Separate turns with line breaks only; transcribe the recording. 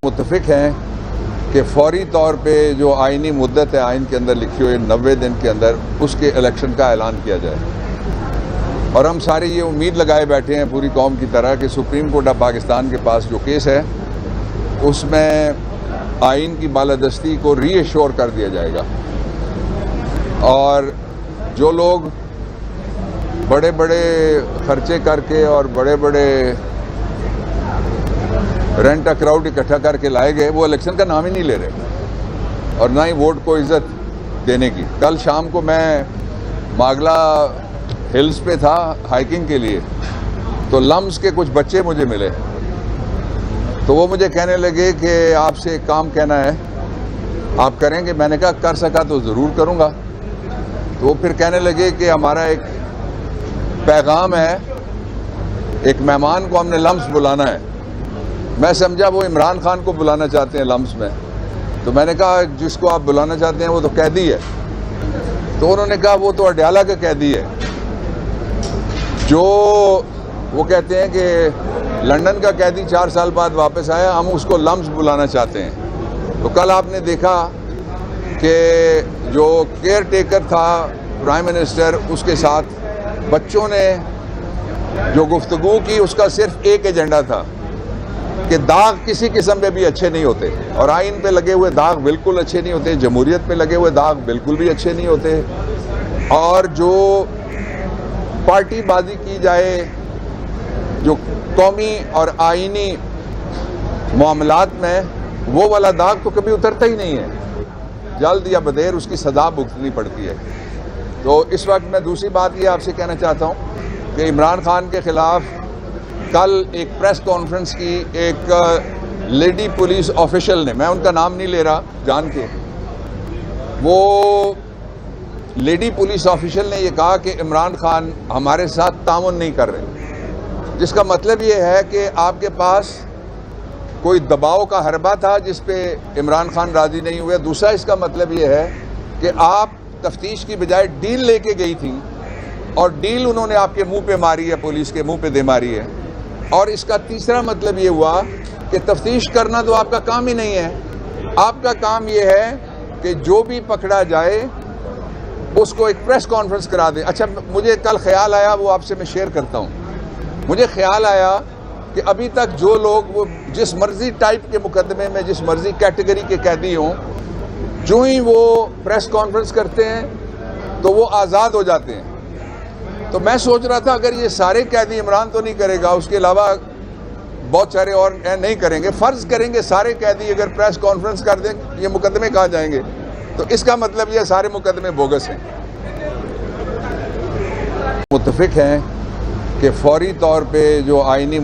मुत्तफिक हैं कि फौरी तौर पे जो आइनी मुद्दत है आइन के अंदर लिखी हुई 90 दिन के अंदर उसके इलेक्शन का ऐलान किया जाए। और हम सारे ये उम्मीद लगाए बैठे हैं पूरी कौम की तरह कि सुप्रीम कोर्ट ऑफ पाकिस्तान के पास जो केस है उसमें आइन की बालादस्ती को रीएश्योर कर दिया जाएगा और जो लोग बड़े बड़े खर्चे करके और बड़े बड़े रेंट अ क्राउड इकट्ठा करके लाए गए वो इलेक्शन का नाम ही नहीं ले रहे और ना ही वोट को इज्जत देने की। कल शाम को मैं मागला हिल्स पे था हाइकिंग के लिए, तो लम्स के कुछ बच्चे मुझे मिले, तो वो मुझे कहने लगे कि आपसे एक काम कहना है, आप करेंगे? मैंने कहा कर सका तो ज़रूर करूँगा। तो वो फिर कहने लगे कि हमारा एक पैगाम है, एक मेहमान को हमने लम्स बुलाना है। मैं समझा वो इमरान खान को बुलाना चाहते हैं लम्स में, तो मैंने कहा जिसको आप बुलाना चाहते हैं वो तो कैदी है। तो उन्होंने कहा वो तो अडयाला का कैदी है, जो वो कहते हैं कि लंदन का कैदी 4 साल बाद वापस आया, हम उसको लम्स बुलाना चाहते हैं। तो कल आपने देखा कि जो केयर टेकर था प्राइम मिनिस्टर, उसके साथ बच्चों ने जो गुफ्तगू की उसका सिर्फ एक एजेंडा था कि दाग किसी किस्म पे भी अच्छे नहीं होते और आइन पे लगे हुए दाग बिल्कुल अच्छे नहीं होते, जमहूरियत पे लगे हुए दाग बिल्कुल भी अच्छे नहीं होते, और जो पार्टी बाजी की जाए, जो कौमी और आइनी मामलात में वो वाला दाग तो कभी उतरता ही नहीं है। जल्द या बदेर उसकी सजा भुगतनी पड़ती है। तो इस वक्त मैं दूसरी बात ये आपसे कहना चाहता हूँ कि इमरान खान के ख़िलाफ़ कल एक प्रेस कॉन्फ्रेंस की एक लेडी पुलिस ऑफिशियल ने, मैं उनका नाम नहीं ले रहा जान के, वो लेडी पुलिस ऑफिशियल ने ये कहा कि इमरान खान हमारे साथ ताउन नहीं कर रहे, जिसका मतलब ये है कि आपके पास कोई दबाव का हरबा था जिस पे इमरान खान राज़ी नहीं हुए। दूसरा इसका मतलब ये है कि आप तफ्तीश की बजाय डील लेके गई थी और डील उन्होंने आपके मुंह पे मारी है, पुलिस के मुंह पे दे मारी है। और इसका तीसरा मतलब ये हुआ कि तफ्तीश करना तो आपका काम ही नहीं है। आपका काम ये है कि जो भी पकड़ा जाए उसको एक प्रेस कॉन्फ्रेंस करा दें। अच्छा, मुझे कल ख्याल आया, वो आपसे मैं शेयर करता हूँ। मुझे ख्याल आया कि अभी तक जो लोग वो जिस मर्जी टाइप के मुकदमे में जिस मर्जी कैटेगरी के कैदी हों, जो ही वो प्रेस कॉन्फ्रेंस करते हैं तो वो आज़ाद हो जाते हैं। तो मैं सोच रहा था अगर ये सारे कैदी इमरान तो नहीं करेगा, उसके अलावा बहुत सारे और नहीं करेंगे, फ़र्ज़ करेंगे सारे कैदी अगर प्रेस कॉन्फ्रेंस कर दें ये मुकदमे कहाँ जाएंगे, तो इसका मतलब ये सारे मुकदमे बोगस हैं। मुत्तफिक हैं कि फौरी तौर पे जो आइनी